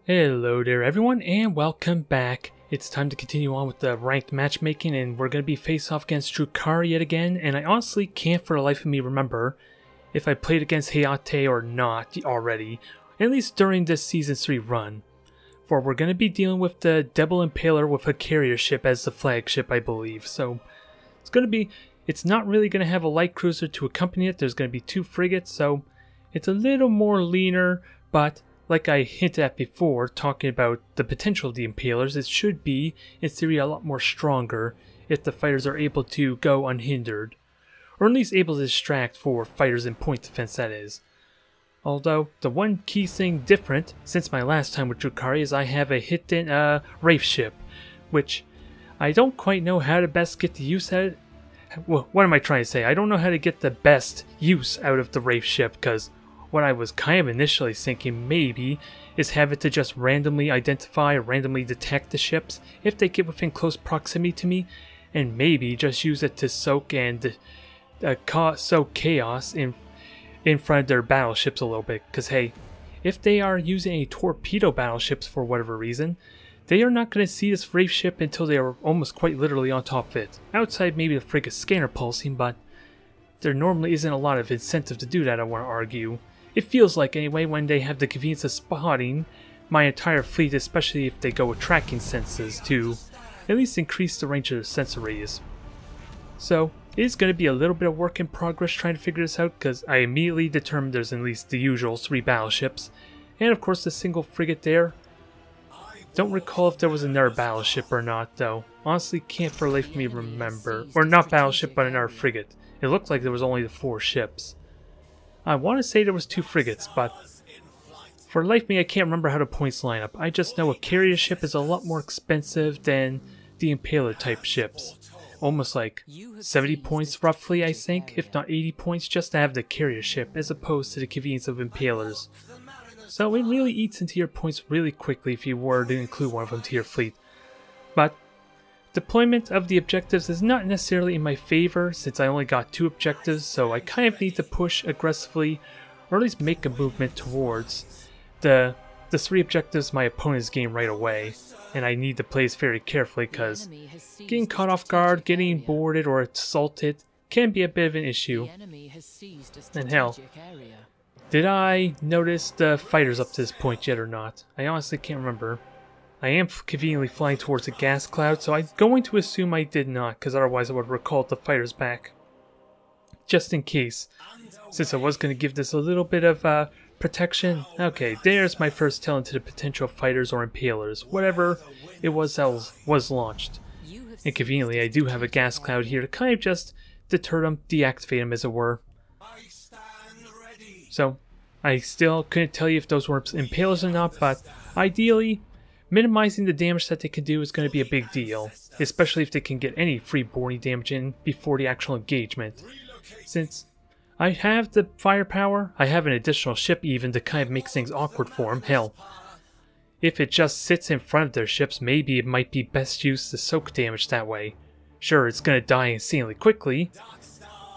Hello there everyone and welcome back. It's time to continue on with the ranked matchmaking and we're going to be face off against Drukhari yet again, and I honestly can't for the life of me remember if I played against Hayate or not already, at least during this Season 3 run. For we're going to be dealing with the Devil Impaler with a carrier ship as the flagship, I believe. So it's not really going to have a light cruiser to accompany it. There's going to be 2 frigates, so it's a little more leaner, but like I hinted at before, talking about the potential of the Impalers, it should be, in theory, a lot more stronger if the fighters are able to go unhindered. Or at least able to distract for fighters in point defense, that is. Although, the one key thing different since my last time with Drukhari is I have a hidden Wraith ship, which I don't quite know how to best get the use out of it. Well, what am I trying to say? I don't know how to get the best use out of the Wraith ship, because what I was kind of initially thinking maybe is have it to just randomly identify or randomly detect the ships if they get within close proximity to me, and maybe just use it to soak chaos in front of their battleships a little bit. Because hey, if they are using a torpedo battleships for whatever reason, they are not going to see this Wraith ship until they are almost quite literally on top of it. Outside maybe the frigate scanner pulsing, but there normally isn't a lot of incentive to do that, I want to argue. It feels like anyway when they have the convenience of spotting my entire fleet, especially if they go with tracking senses to at least increase the range of the sensor radius. So it is going to be a little bit of work in progress trying to figure this out, because I immediately determined there's at least the usual 3 battleships, and of course the single frigate there. Don't recall if there was another battleship or not though. Honestly can't for the life of me remember. Or not battleship, but another frigate. It looked like there was only the 4 ships. I want to say there was 2 frigates, but for the life of me I can't remember how the points line up. I just know a carrier ship is a lot more expensive than the Impaler type ships. Almost like 70 points roughly, I think, if not 80 points just to have the carrier ship as opposed to the convenience of Impalers. So it really eats into your points really quickly if you were to include one of them to your fleet. But deployment of the objectives is not necessarily in my favor since I only got 2 objectives, so I kind of need to push aggressively or at least make a movement towards the 3 objectives my opponent's game right away. And I need to play this very carefully because getting caught off guard, getting boarded or assaulted can be a bit of an issue. And hell, did I notice the fighters up to this point yet or not? I honestly can't remember. I am conveniently flying towards a gas cloud, so I'm going to assume I did not, because otherwise I would have recalled the fighters back. Just in case, since I was going to give this a little bit of protection. Okay, there's my first tell into the potential fighters or impalers, whatever it was that was launched. And conveniently I do have a gas cloud here to kind of just deter them, deactivate them as it were. So, I still couldn't tell you if those were impalers or not, but ideally, minimizing the damage that they can do is going to be a big deal, especially if they can get any free boarding damage in before the actual engagement. Since I have the firepower, I have an additional ship even to kind of make things awkward for them. Hell, if it just sits in front of their ships, maybe it might be best used to soak damage that way. Sure, it's going to die insanely quickly,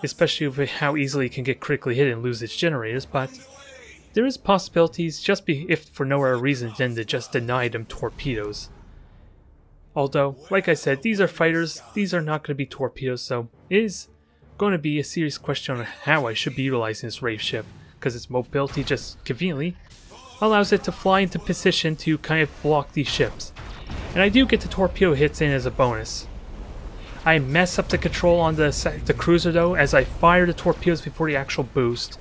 especially with how easily it can get critically hit and lose its generators, but there is possibilities just if for no other reason than to just deny them torpedoes. Although, like I said, these are fighters, these are not going to be torpedoes, so it is going to be a serious question on how I should be utilizing this Wraith ship, because its mobility just conveniently allows it to fly into position to kind of block these ships. And I do get the torpedo hits in as a bonus. I mess up the control on the cruiser though, as I fire the torpedoes before the actual boost.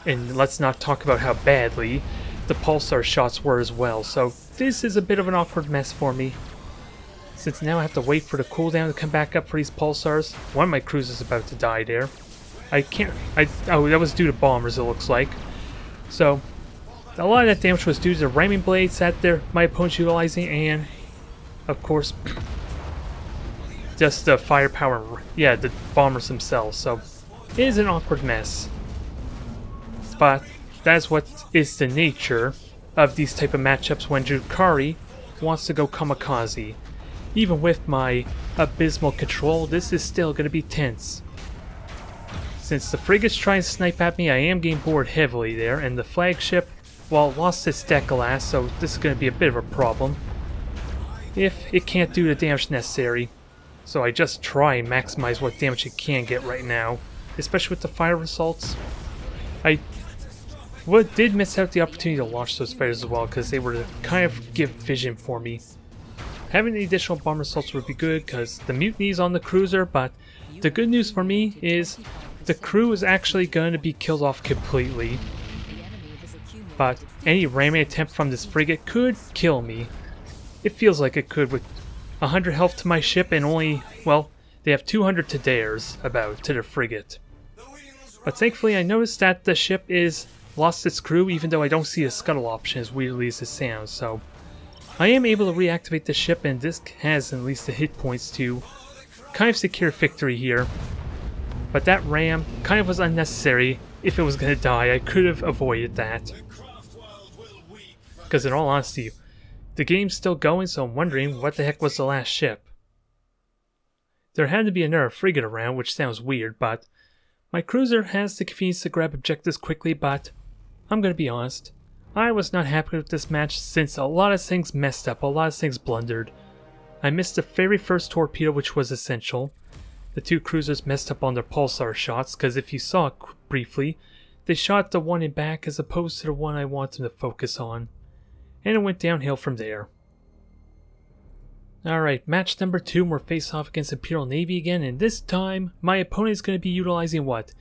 And let's not talk about how badly the pulsar shots were as well, so this is a bit of an awkward mess for me. Since now I have to wait for the cooldown to come back up for these pulsars. One of my cruisers is about to die there. Oh, that was due to bombers it looks like. So, a lot of that damage was due to the ramming blades that my opponent's utilizing, and of course, just the firepower, yeah, the bombers themselves, so it is an awkward mess. But that's what is the nature of these type of matchups when Drukhari wants to go kamikaze. Even with my abysmal control, this is still going to be tense. Since the frigates try and snipe at me, I am getting bored heavily there, and the flagship well, lost its deck glass, so this is going to be a bit of a problem if it can't do the damage necessary. So I just try and maximize what damage it can get right now, especially with the fire results. I did miss out the opportunity to launch those fighters as well, because they were to kind of give vision for me. Having the additional bomb results would be good, because the mutiny's on the cruiser, but the good news for me is the crew is actually going to be killed off completely. But any ramming attempt from this frigate could kill me. It feels like it could with 100 health to my ship and only, well, they have 200 to theirs, about, to the frigate. But thankfully I noticed that the ship is lost its crew, even though I don't see a scuttle option as weirdly as it sounds, so I am able to reactivate the ship, and this has at least the hit points to kind of secure victory here. But that ram kind of was unnecessary. If it was going to die, I could have avoided that. Because in all honesty, the game's still going, so I'm wondering what the heck was the last ship. There had to be another frigate around, which sounds weird, but my cruiser has the convenience to grab objectives quickly, but I'm going to be honest. I was not happy with this match since a lot of things messed up, a lot of things blundered. I missed the very first torpedo, which was essential. The two cruisers messed up on their pulsar shots, because if you saw it briefly, they shot the one in back as opposed to the one I want them to focus on. And it went downhill from there. Alright, match number 2, we're face off against Imperial Navy again, and this time my opponent is going to be utilizing what?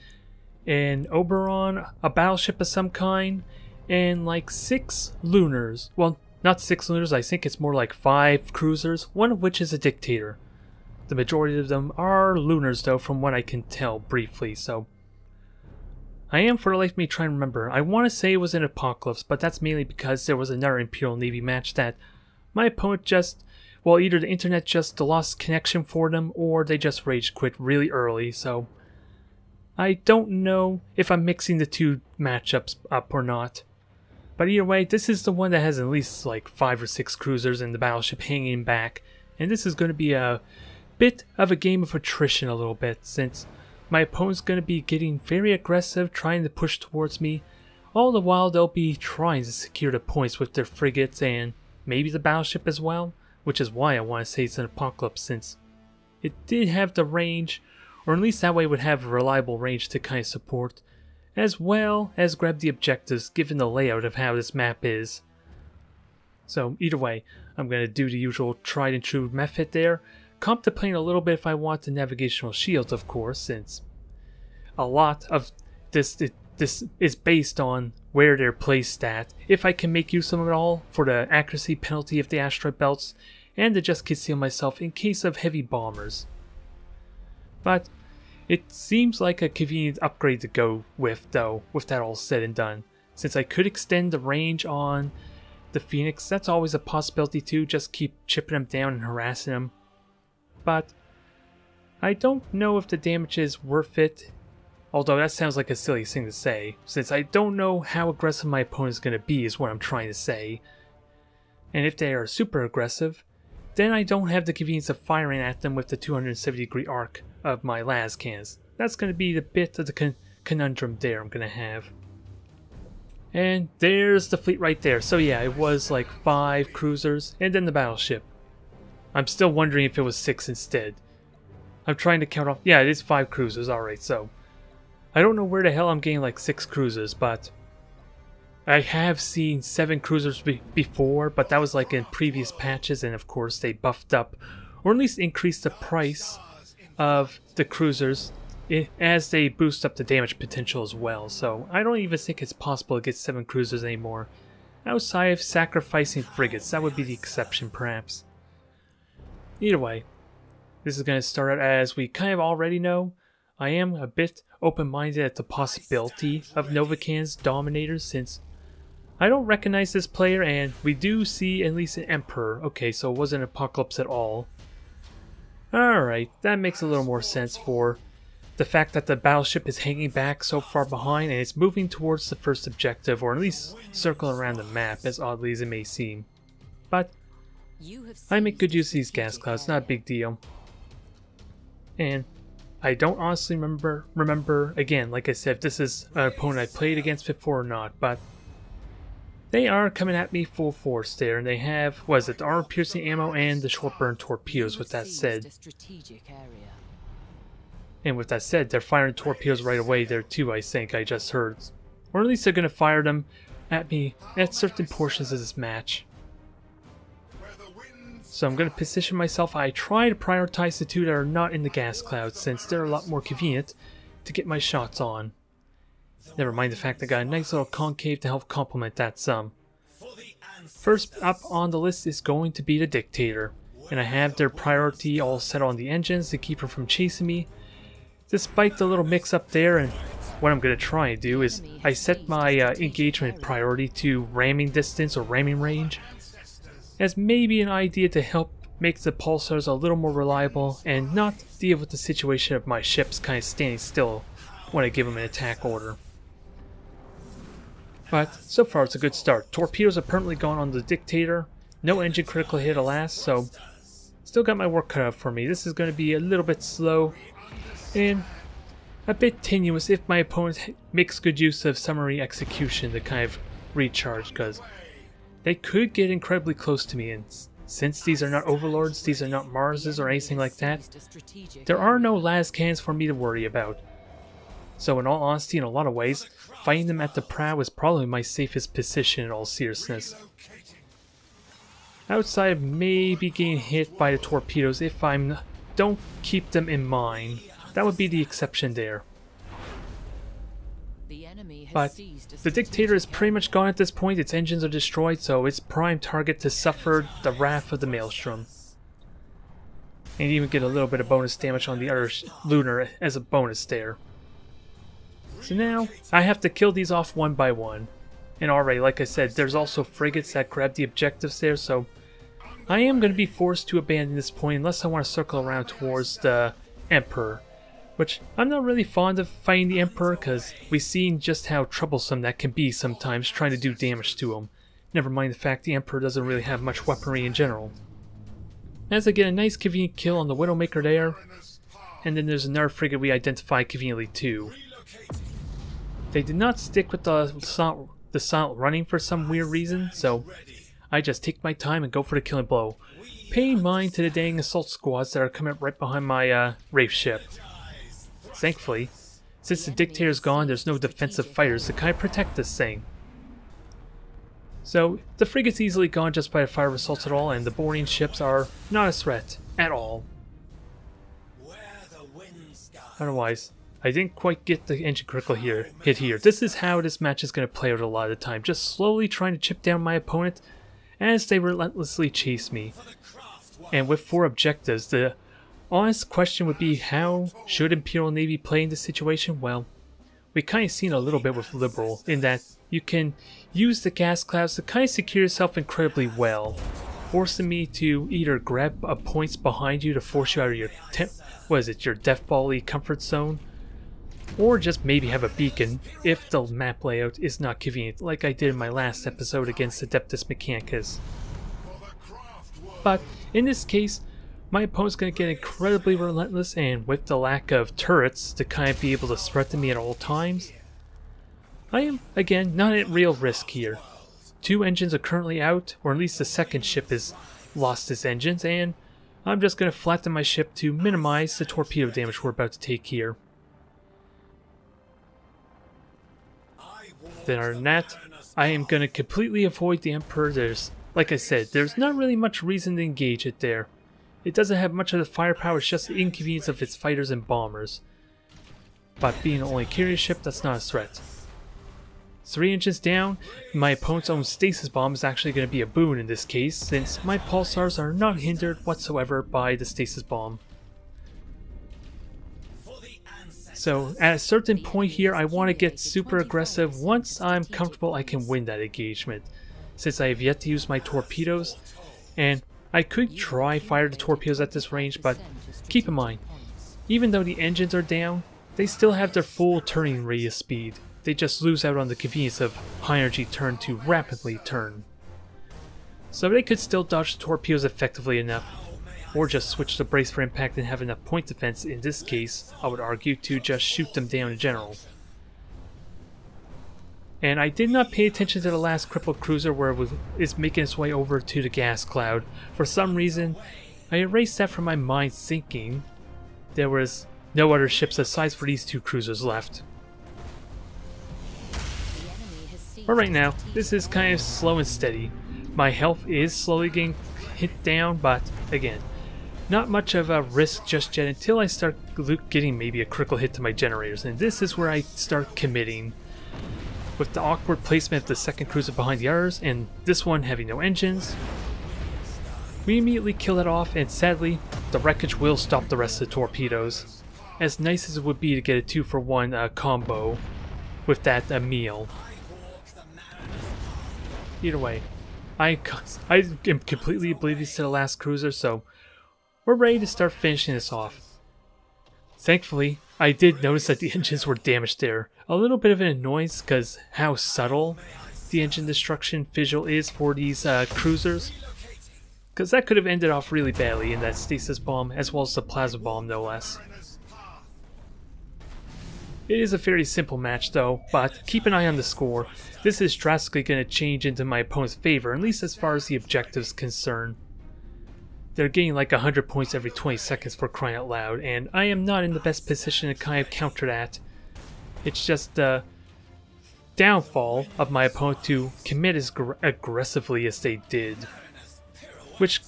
An Oberon, a battleship of some kind, and like 6 lunars. Well, not 6 lunars, I think it's more like 5 cruisers, one of which is a dictator. The majority of them are lunars though, from what I can tell briefly, so I am for the life of me trying to remember. I want to say it was an Apocalypse, but that's mainly because there was another Imperial Navy match that my opponent just, well, either the internet just lost connection for them, or they just rage quit really early, so I don't know if I'm mixing the two matchups up or not. But either way, this is the one that has at least like 5 or 6 cruisers and the battleship hanging back, and this is going to be a bit of a game of attrition a little bit, since my opponent's going to be getting very aggressive, trying to push towards me. All the while they'll be trying to secure the points with their frigates and maybe the battleship as well, which is why I want to say it's an Apocalypse, since it did have the range, or at least that way it would have a reliable range to kind of support, as well as grab the objectives given the layout of how this map is. So either way, I'm going to do the usual tried and true method there, contemplating a little bit if I want the navigational shields, of course, since a lot of this is based on where they're placed at, if I can make use of them at all for the accuracy penalty of the asteroid belts, and to just conceal myself in case of heavy bombers. But it seems like a convenient upgrade to go with, though, with that all said and done. Since I could extend the range on the Phoenix, that's always a possibility too, just keep chipping them down and harassing them. But I don't know if the damage is worth it, although that sounds like a silly thing to say, since I don't know how aggressive my opponent is going to be is what I'm trying to say. And if they are super aggressive, then I don't have the convenience of firing at them with the 270-degree arc of my las cannons. That's going to be the bit of the conundrum there I'm going to have. And there's the fleet right there. So yeah, it was like 5 cruisers and then the battleship. I'm still wondering if it was 6 instead. I'm trying to count off. Yeah, it is 5 cruisers. Alright, so I don't know where the hell I'm getting like 6 cruisers, but I have seen 7 cruisers before, but that was like in previous patches, and of course they buffed up, or at least increased the price of the cruisers as they boost up the damage potential as well. So I don't even think it's possible to get 7 cruisers anymore. Outside of sacrificing frigates, that would be the exception perhaps. Either way, this is going to start out as we kind of already know. I am a bit open-minded at the possibility of Novacan's Dominators, since I don't recognize this player, and we do see at least an Emperor. Okay, so it wasn't an Apocalypse at all. Alright, that makes a little more sense for the fact that the battleship is hanging back so far behind and it's moving towards the first objective, or at least circling around the map, as oddly as it may seem. But I make good use of these gas clouds, not a big deal. And I don't honestly remember again, like I said, if this is an opponent I played against before or not, but they are coming at me full force there, and they have, what is it, the armor-piercing ammo and the short-burn torpedoes, with that said. And with that said, they're firing torpedoes right away there too, I think, I just heard. Or at least they're going to fire them at me at certain portions of this match. So I'm going to position myself. I try to prioritize the two that are not in the gas cloud, since they're a lot more convenient to get my shots on. Never mind the fact I got a nice little concave to help complement that some. First up on the list is going to be the Dictator, and I have their priority all set on the engines to keep her from chasing me. Despite the little mix up there, and what I'm going to try and do is I set my engagement priority to ramming distance or ramming range as maybe an idea to help make the pulsars a little more reliable and not deal with the situation of my ships kind of standing still when I give them an attack order. But so far it's a good start. Torpedoes are permanently gone on the Dictator, no engine critical hit alas, so still got my work cut out for me. This is going to be a little bit slow and a bit tenuous if my opponent makes good use of summary execution to kind of recharge, because they could get incredibly close to me, and since these are not Overlords, these are not Marses or anything like that, there are no las cannons for me to worry about. So in all honesty, in a lot of ways, fighting them at the prow is probably my safest position in all seriousness. Outside of maybe getting hit by the torpedoes if I don't keep them in mind. That would be the exception there. But the Dictator is pretty much gone at this point. Its engines are destroyed, so it's prime target to suffer the wrath of the Maelstrom. And even get a little bit of bonus damage on the other Lunar as a bonus there. So now, I have to kill these off one by one. And already, like I said, there's also frigates that grab the objectives there, so I am going to be forced to abandon this point unless I want to circle around towards the Emperor. Which, I'm not really fond of fighting the Emperor, because we've seen just how troublesome that can be sometimes trying to do damage to him. Never mind the fact the Emperor doesn't really have much weaponry in general. As I get a nice convenient kill on the Widowmaker there, and then there's another frigate we identified conveniently too. They did not stick with the silent running for some weird reason, so I just take my time and go for the killing blow, paying mind to the dang assault squads that are coming up right behind my Wraith ship. Thankfully, since the Dictator's gone, there's no defensive fighters to kind of protect this thing. So, the frigate's easily gone just by the fire of assaults at all, and the boarding ships are not a threat at all. Otherwise, I didn't quite get the engine critical hit here. This is how this match is going to play out a lot of the time, just slowly trying to chip down my opponent as they relentlessly chase me. And with 4 objectives, the honest question would be, how should Imperial Navy play in this situation? Well, we've kind of seen a little bit with Liberal, in that you can use the gas clouds to kind of secure yourself incredibly well, forcing me to either grab points behind you to force you out of your your death ball-y comfort zone, or just maybe have a beacon if the map layout is not convenient, like I did in my last episode against Ark Mechanicus. But in this case, my opponent's going to get incredibly relentless, and with the lack of turrets to kind of be able to threaten me at all times, I am, again, not at real risk here. 2 engines are currently out, or at least the second ship has lost its engines, and I'm just going to flatten my ship to minimize the torpedo damage we're about to take here. Then other than that, I am going to completely avoid the Emperor. Like I said, there's not really much reason to engage it there. It doesn't have much of the firepower, it's just the inconvenience of its fighters and bombers. But being the only carrier ship, that's not a threat. 3 engines down, my opponent's own stasis bomb is actually going to be a boon in this case, since my pulsars are not hindered whatsoever by the stasis bomb. So at a certain point here, I want to get super aggressive once I'm comfortable I can win that engagement, since I have yet to use my torpedoes, and I could try fire the torpedoes at this range, but keep in mind, even though the engines are down, they still have their full turning radius speed. They just lose out on the convenience of high energy turn to rapidly turn. So they could still dodge the torpedoes effectively enough, or just switch to brace for impact and have enough point defense. In this case, I would argue to just shoot them down in general. And I did not pay attention to the last crippled cruiser where it is making its way over to the gas cloud. For some reason, I erased that from my mind, thinking there was no other ships aside for these two cruisers left. But right now, this is kind of slow and steady. My health is slowly getting hit down, but again, not much of a risk just yet until I start getting maybe a critical hit to my generators, and this is where I start committing. With the awkward placement of the second cruiser behind the others, and this one having no engines, we immediately kill it off, and sadly, the wreckage will stop the rest of the torpedoes. As nice as it would be to get a 2-for-1 combo with that meal. Either way, I am completely oblivious to the last cruiser, so we're ready to start finishing this off. Thankfully, I did notice that the engines were damaged there. A little bit of an annoyance because how subtle the engine destruction visual is for these cruisers. Because that could have ended off really badly in that stasis bomb, as well as the plasma bomb, no less. It is a fairly simple match though, but keep an eye on the score. This is drastically going to change into my opponent's favor, at least as far as the objectives concerned. They're getting like 100 points every 20 seconds for crying out loud, and I am not in the best position to kind of counter that. It's just the downfall of my opponent to commit as aggressively as they did. Which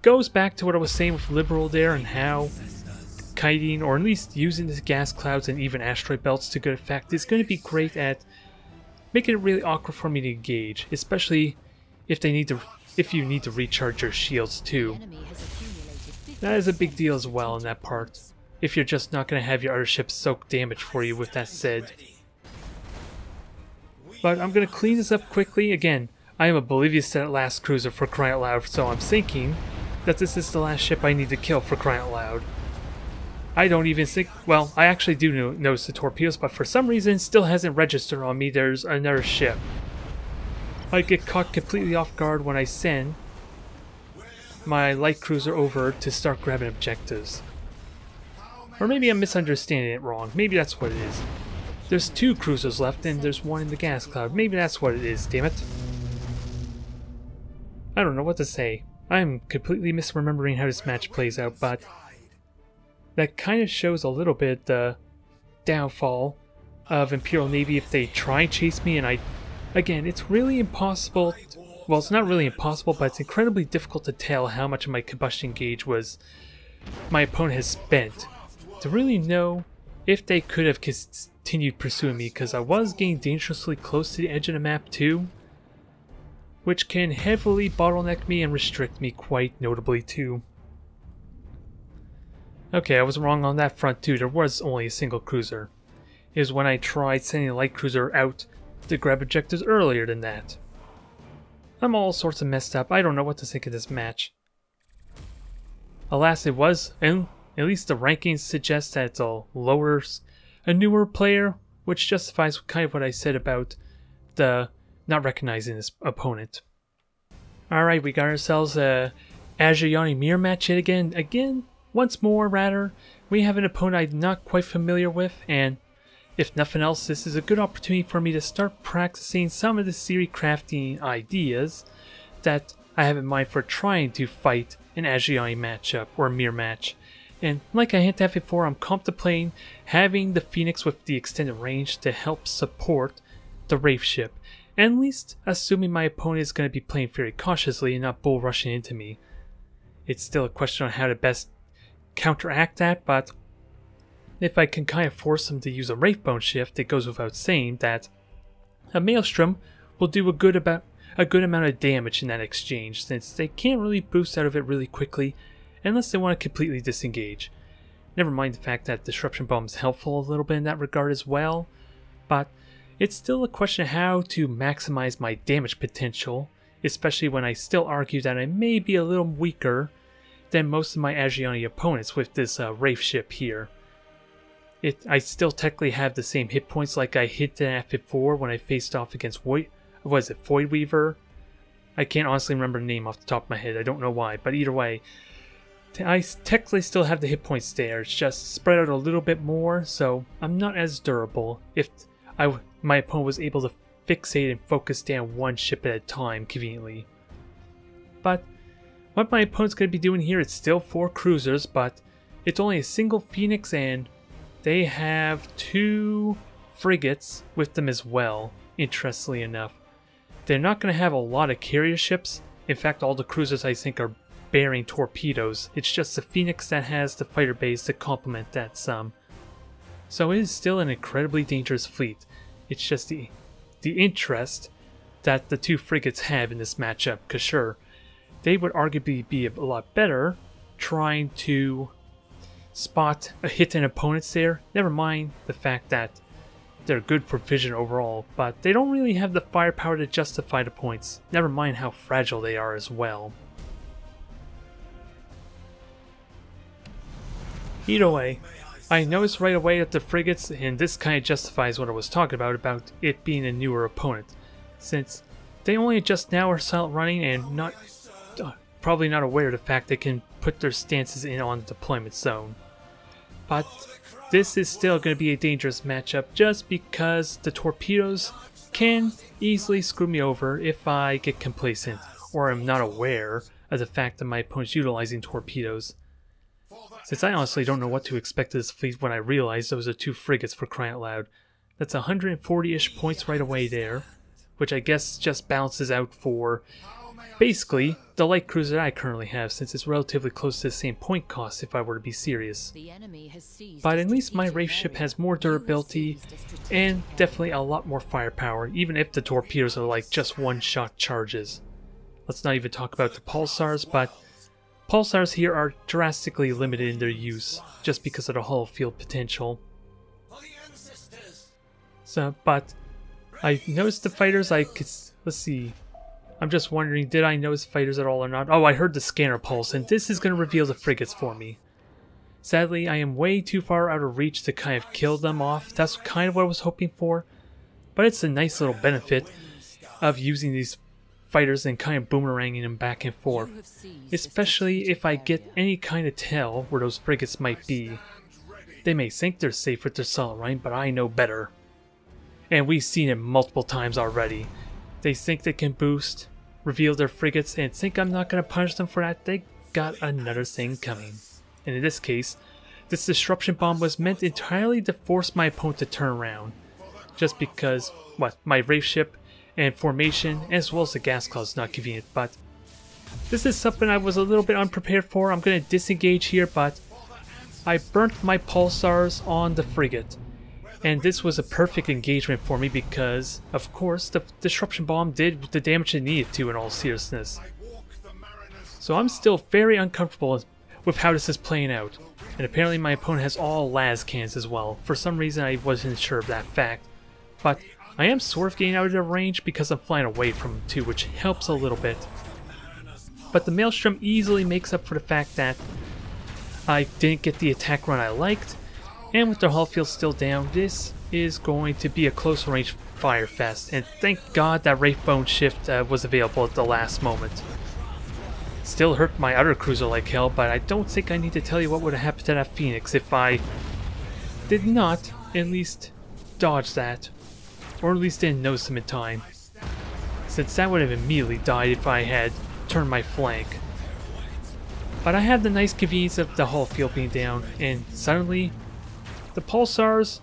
goes back to what I was saying with Liberal there and how kiting, or at least using the gas clouds and even asteroid belts to good effect, is going to be great at making it really awkward for me to engage, especially if you need to recharge your shields too. That is a big deal as well in that part, if you're just not going to have your other ships soak damage for you with that said. But I'm going to clean this up quickly. Again, I am oblivious to that last cruiser for crying out loud, so I'm thinking that this is the last ship I need to kill for crying out loud. I don't even think, well, I actually do notice the torpedoes, but for some reason it still hasn't registered on me there's another ship. I get caught completely off guard when I send my light cruiser over to start grabbing objectives. Or maybe I'm misunderstanding it wrong. Maybe that's what it is. There's two cruisers left and there's one in the gas cloud. Maybe that's what it is, damn it. I don't know what to say. I'm completely misremembering how this match plays out, but that kind of shows a little bit the downfall of Imperial Navy if they try and chase me, and again, it's really impossible, well, it's not really impossible, but it's incredibly difficult to tell how much of my combustion gauge my opponent has spent to really know if they could have continued pursuing me, because I was getting dangerously close to the edge of the map too, which can heavily bottleneck me and restrict me quite notably too. Okay, I was wrong on that front too. There was only a single cruiser. It was when I tried sending a light cruiser out to grab objectives earlier than that. I'm all sorts of messed up. I don't know what to think of this match. Alas, it was, and at least the rankings suggest that it's a newer player, which justifies kind of what I said about the not recognizing this opponent. Alright, we got ourselves a Asuryani mirror match yet again. Once more, rather, we have an opponent I'm not quite familiar with, and if nothing else, this is a good opportunity for me to start practicing some of the theory crafting ideas that I have in mind for trying to fight an Asuryani matchup or mirror match. And like I hinted at before, I'm contemplating having the Phoenix with the extended range to help support the Wraith ship, at least assuming my opponent is going to be playing very cautiously and not bull rushing into me. It's still a question on how to best counteract that, but if I can kind of force them to use a Wraithbone shift, it goes without saying that a Maelstrom will do a good amount of damage in that exchange, since they can't really boost out of it really quickly unless they want to completely disengage. Never mind the fact that Disruption Bomb is helpful a little bit in that regard as well, but it's still a question of how to maximize my damage potential, especially when I still argue that I may be a little weaker than most of my Asuryani opponents with this Wraith ship here. I still technically have the same hit points like I hinted at before when I faced off against Void Weaver. I can't honestly remember the name off the top of my head, I don't know why, but either way, I technically still have the hit points there. It's just spread out a little bit more, so I'm not as durable if my opponent was able to fixate and focus down one ship at a time conveniently. But what my opponent's going to be doing here, it's still 4 cruisers, but it's only a single Phoenix and they have 2 frigates with them as well, interestingly enough. They're not going to have a lot of carrier ships. In fact, all the cruisers I think are bearing torpedoes. It's just the Phoenix that has the fighter bays to complement that some. So it is still an incredibly dangerous fleet. It's just the interest that the 2 frigates have in this matchup, because sure, they would arguably be a lot better trying to spot a hit in opponents there, never mind the fact that they're good for vision overall, but they don't really have the firepower to justify the points, never mind how fragile they are as well. Either way, I noticed right away that the frigates, and this kind of justifies what I was talking about it being a newer opponent, since they only just now are silent running and probably not aware of the fact they can put their stances in on the deployment zone. But this is still going to be a dangerous matchup just because the torpedoes can easily screw me over if I get complacent or am not aware of the fact that my opponent's utilizing torpedoes. Since I honestly don't know what to expect of this fleet when I realize those are 2 frigates, for crying out loud. That's 140-ish points right away there, which I guess just balances out for basically the light cruiser that I currently have, since it's relatively close to the same point cost if I were to be serious. But at least my Wraith ship has more durability and definitely a lot more firepower, even if the torpedoes are like just one-shot charges. Let's not even talk about the pulsars, but pulsars here are drastically limited in their use just because of the hull field potential. But I noticed the fighters. Let's see. I'm just wondering, did I notice fighters at all or not? Oh, I heard the scanner pulse, and this is going to reveal the frigates for me. Sadly, I am way too far out of reach to kind of kill them off. That's kind of what I was hoping for. But it's a nice little benefit of using these fighters and kind of boomeranging them back and forth. Especially if I get any kind of tell where those frigates might be. They may think they're safe with their solid running, but I know better. And we've seen it multiple times already. They think they can boost, reveal their frigates, and think I'm not going to punish them for that. They got another thing coming. And in this case, this disruption bomb was meant entirely to force my opponent to turn around. Just because, my Wraith ship and formation, as well as the gas cloud is not convenient. But this is something I was a little bit unprepared for. I'm going to disengage here, but I burnt my pulsars on the frigate. And this was a perfect engagement for me because, of course, the disruption bomb did the damage it needed to in all seriousness. So I'm still very uncomfortable with how this is playing out. And apparently my opponent has all las cans as well. For some reason I wasn't sure of that fact. But I am sort of getting out of their range because I'm flying away from them too, which helps a little bit. But the Maelstrom easily makes up for the fact that I didn't get the attack run I liked. And with their hull field still down, this is going to be a close range fire fest. And thank God that Wraith Bone Shift was available at the last moment. Still hurt my other cruiser like hell, but I don't think I need to tell you what would have happened to that Phoenix if I did not at least dodge that. Or at least didn't notice him in time. Since that would have immediately died if I had turned my flank. But I had the nice convenience of the hull field being down, and suddenly the pulsars,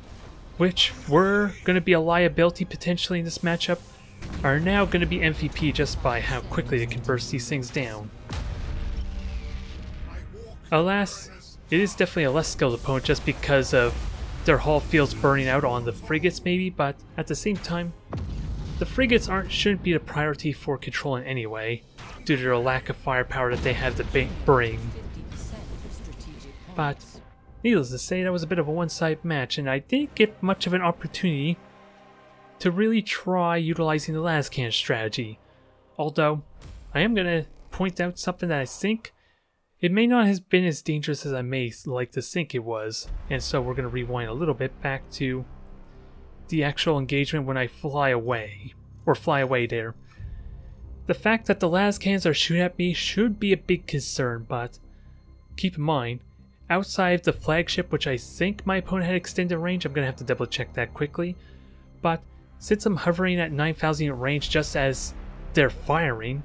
which were going to be a liability potentially in this matchup, are now going to be MVP just by how quickly they can burst these things down. Alas, it is definitely a less skilled opponent just because of their hull fields burning out on the frigates maybe, but at the same time, the frigates shouldn't be the priority for controlling anyway, due to their lack of firepower that they have to bring. But needless to say, that was a bit of a one-sided match, and I didn't get much of an opportunity to really try utilizing the lascan strategy. Although, I am going to point out something that I think it may not have been as dangerous as I may like to think it was, and so we're going to rewind a little bit back to the actual engagement when I fly away, or fly away there. The fact that the lascans are shooting at me should be a big concern, but keep in mind, outside of the flagship, which I think my opponent had extended range, I'm going to have to double check that quickly, but Since I'm hovering at 9,000 unit range just as they're firing,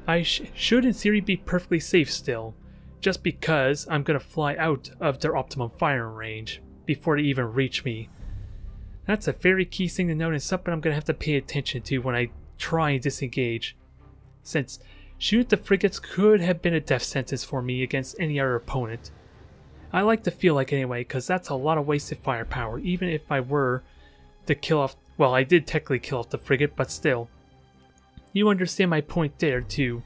I should in theory be perfectly safe still, just because I'm going to fly out of their optimum firing range before they even reach me. That's a very key thing to note and something I'm going to have to pay attention to when I try and disengage, since shooting at the frigates could have been a death sentence for me against any other opponent. I like to feel like anyway, because that's a lot of wasted firepower, even if I were to kill off, well, I did technically kill off the frigate, but still. You understand my point there too.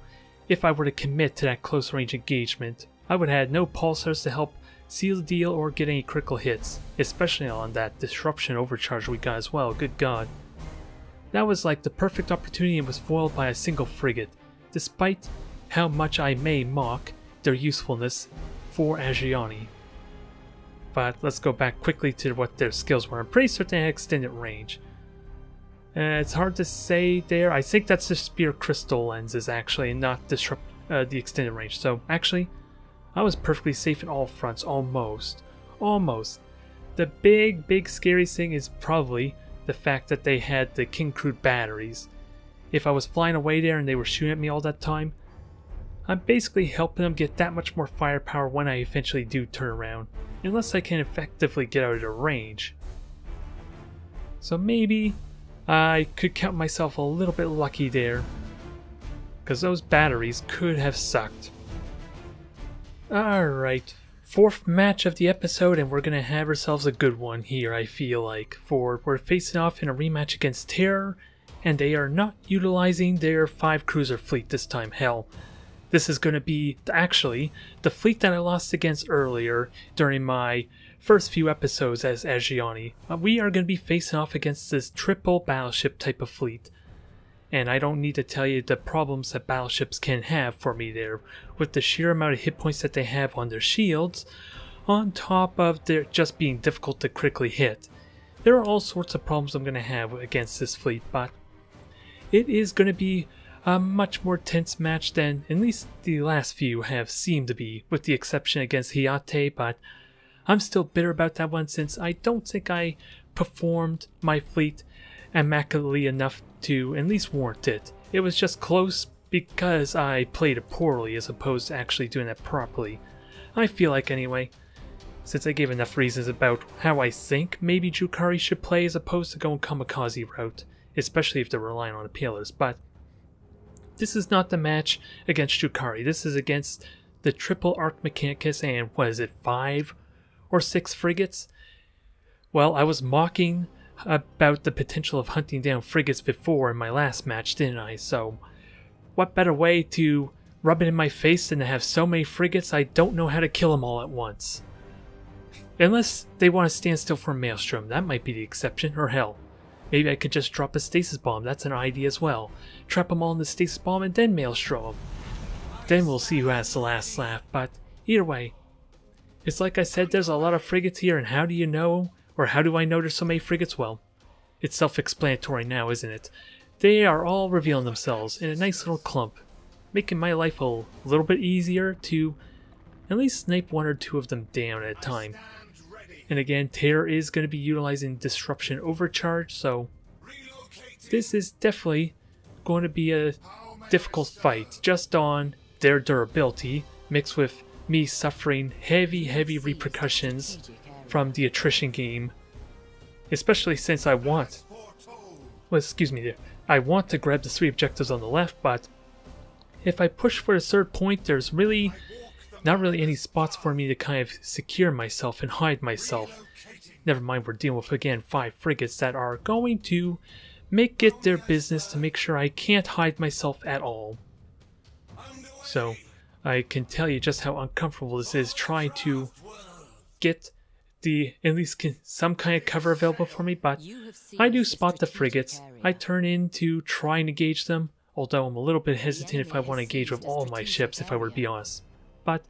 If I were to commit to that close range engagement, I would have had no pulsars to help seal the deal or get any critical hits, especially on that disruption overcharge we got as well, good god. That was like the perfect opportunity and was foiled by a single frigate, despite how much I may mock their usefulness for Asuryani. But let's go back quickly to what their skills were. I'm pretty certain they had extended range. It's hard to say there. I think that's the spear crystal lenses actually, and not disrupt the extended range. So actually, I was perfectly safe in all fronts, almost. Almost. The big scary thing is probably the fact that they had the King Crude batteries. If I was flying away there and they were shooting at me all that time, I'm basically helping them get that much more firepower when I eventually do turn around, unless I can effectively get out of their range. So maybe I could count myself a little bit lucky there, because those batteries could have sucked. Alright, fourth match of the episode, and we're gonna have ourselves a good one here, I feel like. For we're facing off in a rematch against Terror, and they are not utilizing their 5 cruiser fleet this time. Hell, this is gonna be actually the fleet that I lost against earlier during my first few episodes as Asuryani. We are gonna be facing off against this triple battleship type of fleet. And I don't need to tell you the problems that battleships can have for me there, with the sheer amount of hit points that they have on their shields, on top of their just being difficult to critically hit. There are all sorts of problems I'm going to have against this fleet, but it is going to be a much more tense match than at least the last few have seemed to be, with the exception against Hayate, but I'm still bitter about that one since I don't think I performed my fleet immaculately enough to at least warrant it. It was just close because I played it poorly as opposed to actually doing that properly. I feel like anyway, since I gave enough reasons about how I think maybe Drukhari should play as opposed to going kamikaze route, especially if they're relying on impalers, but this is not the match against Drukhari. This is against the triple Ark Mechanicus and what is it, 5 or 6 frigates? Well, I was mocking about the potential of hunting down frigates before in my last match, didn't I? So what better way to rub it in my face than to have so many frigates I don't know how to kill them all at once. Unless they want to stand still for a maelstrom, that might be the exception, or hell, maybe I could just drop a stasis bomb, that's an idea as well. Trap them all in the stasis bomb and then maelstrom them. Then we'll see who has the last laugh, but either way, it's like I said, there's a lot of frigates here, and how do you know, or how do I know there's so many frigates? Well, it's self-explanatory now, isn't it? They are all revealing themselves in a nice little clump, making my life a little bit easier to at least snipe 1 or 2 of them down at a time. And again, Terror is going to be utilizing Disruption Overcharge, so this is definitely going to be a difficult fight, just on their durability, mixed with me suffering heavy repercussions from the attrition game, especially since I want, well, excuse me there, I want to grab the 3 objectives on the left, but if I push for the 3rd point, there's really not really any spots for me to kind of secure myself and hide myself. Never mind, we're dealing with again 5 frigates that are going to make it their business to make sure I can't hide myself at all. So I can tell you just how uncomfortable this is trying to get at least some kind of cover available for me, but I do spot the frigates. I turn in to try and engage them, although I'm a little bit hesitant if I want to engage with all of my ships, if I were to be honest. But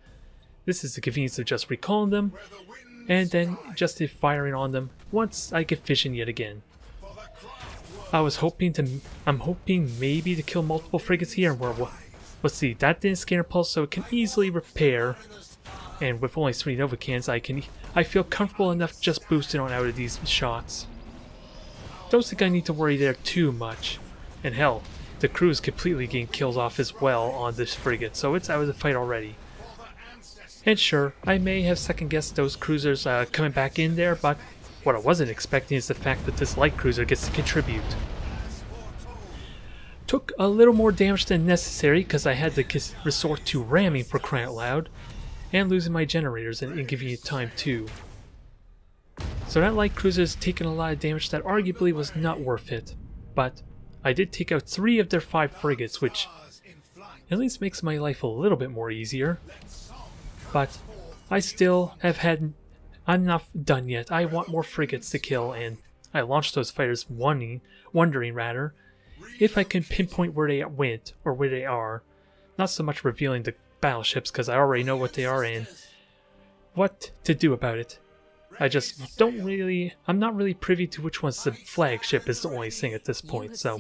this is the convenience of just recalling them, and then just firing on them once I get vision yet again. I'm hoping maybe to kill multiple frigates here, and let's see, that didn't scan repulse, so it can easily repair. And with only 3 Nova cans, I feel comfortable enough just boosting on out of these shots. don't think I need to worry there too much. And hell, the crew is completely getting kills off as well on this frigate, so it's out of the fight already. And sure, I may have second-guessed those cruisers coming back in there, but what I wasn't expecting is the fact that this light cruiser gets to contribute. Took a little more damage than necessary because I had to resort to ramming for crying out loud, and losing my generators in inconvenient time too. So that light cruiser has taken a lot of damage that arguably was not worth it, but I did take out 3 of their 5 frigates, which at least makes my life a little bit more easier. But I still I'm not done yet. I want more frigates to kill, and I launched those fighters wondering if I can pinpoint where they went or where they are. Not so much revealing the battleships because I already know what they are and what to do about it. I'm not really privy to which one's the flagship is the only thing at this point, so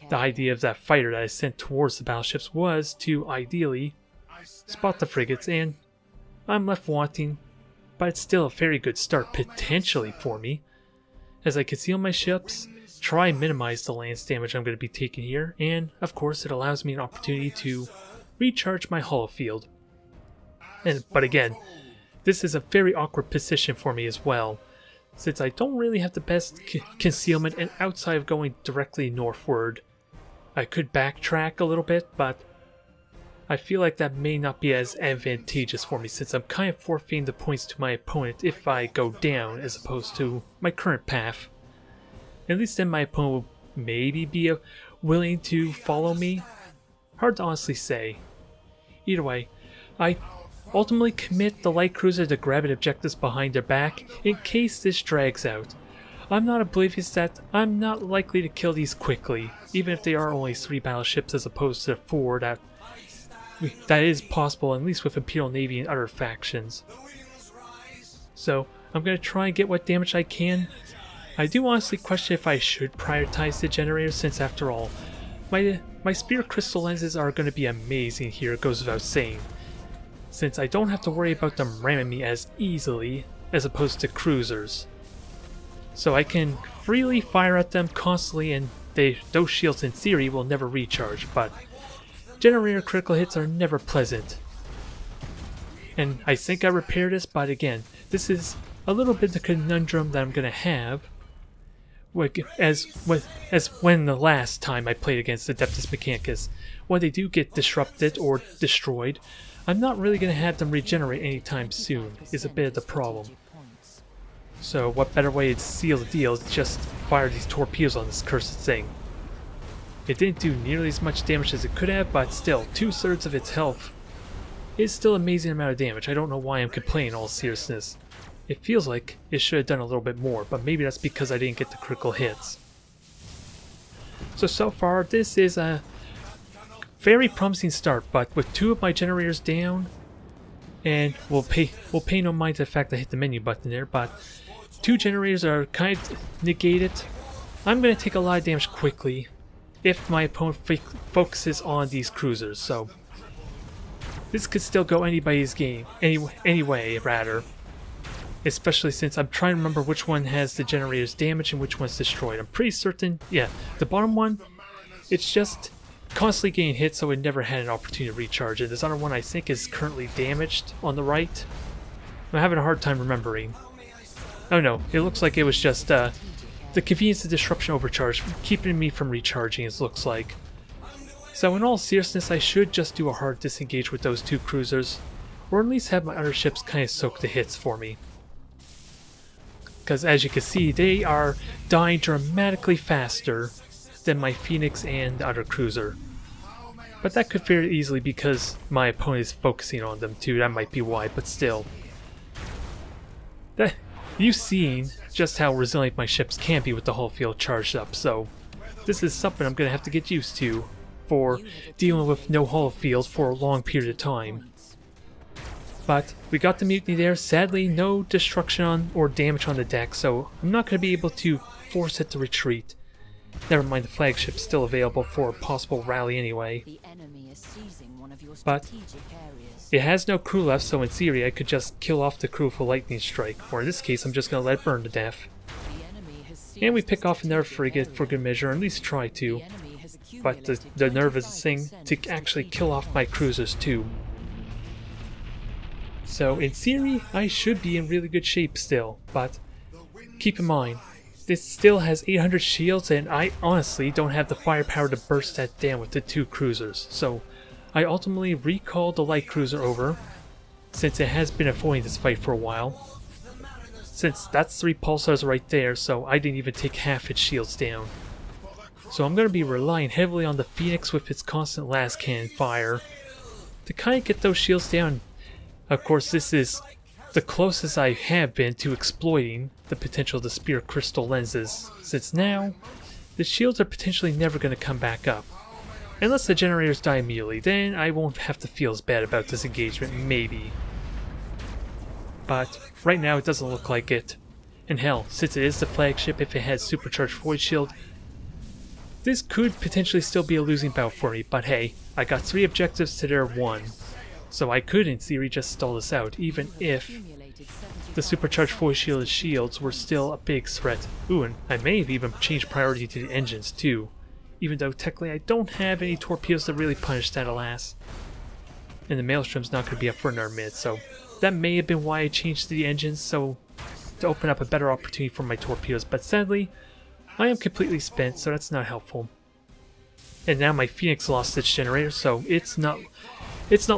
the idea of that fighter that I sent towards the battleships was to ideally spot the frigates, and I'm left wanting, but it's still a very good start potentially for me, as I conceal my ships, try and minimize the lance damage I'm going to be taking here, and of course it allows me an opportunity to recharge my hull field. But again, this is a very awkward position for me as well, since I don't really have the best concealment, and outside of going directly northward, I could backtrack a little bit, but I feel like that may not be as advantageous for me since I'm kind of forfeiting the points to my opponent if I go down as opposed to my current path. At least then my opponent will maybe be willing to follow me. Hard to honestly say. Either way, I ultimately commit the light cruiser to grab at objectives behind their back in case this drags out. I'm not oblivious that I'm not likely to kill these quickly, even if they are only 3 battleships as opposed to 4 that is possible, at least with Imperial Navy and other factions. So I'm going to try and get what damage I can. I do honestly question if I should prioritize the generators, since after all, my spear crystal lenses are going to be amazing here, it goes without saying, since I don't have to worry about them ramming me as easily as opposed to cruisers. So I can freely fire at them constantly, and those shields in theory will never recharge, but generator critical hits are never pleasant. And I think I repaired this, but again, this is a little bit the conundrum that I'm going to have as when the last time I played against the Adeptus Mechanicus. When they do get disrupted or destroyed, I'm not really going to have them regenerate anytime soon, is a bit of the problem. So what better way to seal the deal is just fire these torpedoes on this cursed thing. It didn't do nearly as much damage as it could have, but still, 2/3 of its health is still an amazing amount of damage. I don't know why I'm complaining in all seriousness. It feels like it should have done a little bit more, but maybe that's because I didn't get the critical hits. So far, this is a very promising start, but with 2 of my generators down, and we'll pay no mind to the fact I hit the menu button there, but 2 generators are kind of negated. I'm going to take a lot of damage quickly if my opponent focuses on these cruisers, so this could still go anybody's game, anyway, rather. Especially since I'm trying to remember which one has the generators damaged and which one's destroyed. I'm pretty certain, yeah, the bottom one, it's just constantly getting hit, so it never had an opportunity to recharge. And this other one I think is currently damaged on the right. I'm having a hard time remembering. Oh no, it looks like it was just the convenience of disruption overcharge keeping me from recharging, it looks like. So in all seriousness, I should just do a hard disengage with those 2 cruisers, or at least have my other ships kind of soak the hits for me. Because as you can see, they are dying dramatically faster than my Phoenix and the other cruiser. But that could very easily because my opponent is focusing on them too, that might be why, but still. You've seen just how resilient my ships can be with the hull field charged up, so this is something I'm going to have to get used to for dealing with no hull field for a long period of time. But we got the mutiny there. Sadly, no destruction on or damage on the deck, so I'm not going to be able to force it to retreat. Never mind, the flagship's still available for a possible rally anyway. But it has no crew left, so in theory I could just kill off the crew with a lightning strike, or in this case I'm just going to let it burn to death. And we pick off another frigate for good measure, or at least try to. But the nerve is the thing to actually kill off my cruisers too. So in theory, I should be in really good shape still, but keep in mind, this still has 800 shields and I honestly don't have the firepower to burst that down with the 2 cruisers. So I ultimately recalled the light cruiser over, since it has been avoiding this fight for a while. Since that's 3 pulsars right there, so I didn't even take half its shields down. So I'm going to be relying heavily on the Phoenix with its constant las cannon fire to kind of get those shields down. Of course, this is the closest I have been to exploiting the potential of the Spear Crystal lenses, since now the shields are potentially never going to come back up. Unless the generators die immediately, then I won't have to feel as bad about this engagement, maybe. But right now it doesn't look like it. And hell, since it is the flagship, if it has supercharged void shield, this could potentially still be a losing bout for me, but hey, I got 3 objectives to their 1. So I could in theory just stall this out, even if the supercharged void shielded shields were still a big threat. Ooh, and I may have even changed priority to the engines too, even though technically I don't have any torpedoes to really punish that, alas. And the Maelstrom's not going to be up for another minute, so that may have been why I changed to the engines, so to open up a better opportunity for my torpedoes, but sadly I am completely spent, so that's not helpful. And now my Phoenix lost its generator, so it's not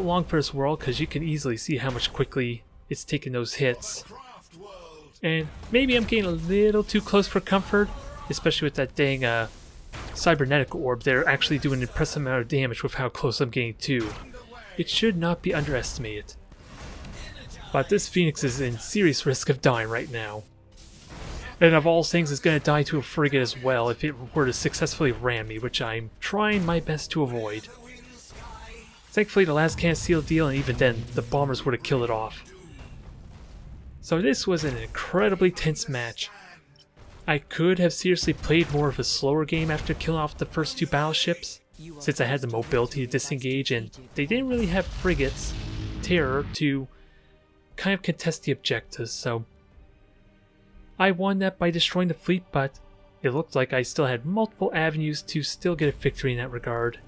long for this world, because you can easily see how much quickly it's taking those hits. And maybe I'm getting a little too close for comfort, especially with that dang cybernetic orb. They're actually doing an impressive amount of damage with how close I'm getting to. It should not be underestimated. But this Phoenix is in serious risk of dying right now. And of all things, it's going to die to a frigate as well if it were to successfully ram me, which I'm trying my best to avoid. Thankfully the last can't seal deal, and even then the bombers would have killed it off. So this was an incredibly tense match. I could have seriously played more of a slower game after killing off the first 2 battleships, since I had the mobility to disengage and they didn't really have frigates, terror, to kind of contest the objectives, so I won that by destroying the fleet, but it looked like I still had multiple avenues to still get a victory in that regard.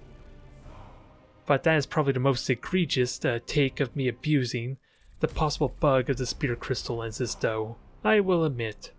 But that is probably the most egregious take of me abusing the possible bug of the Spear Crystal lenses, though, I will admit.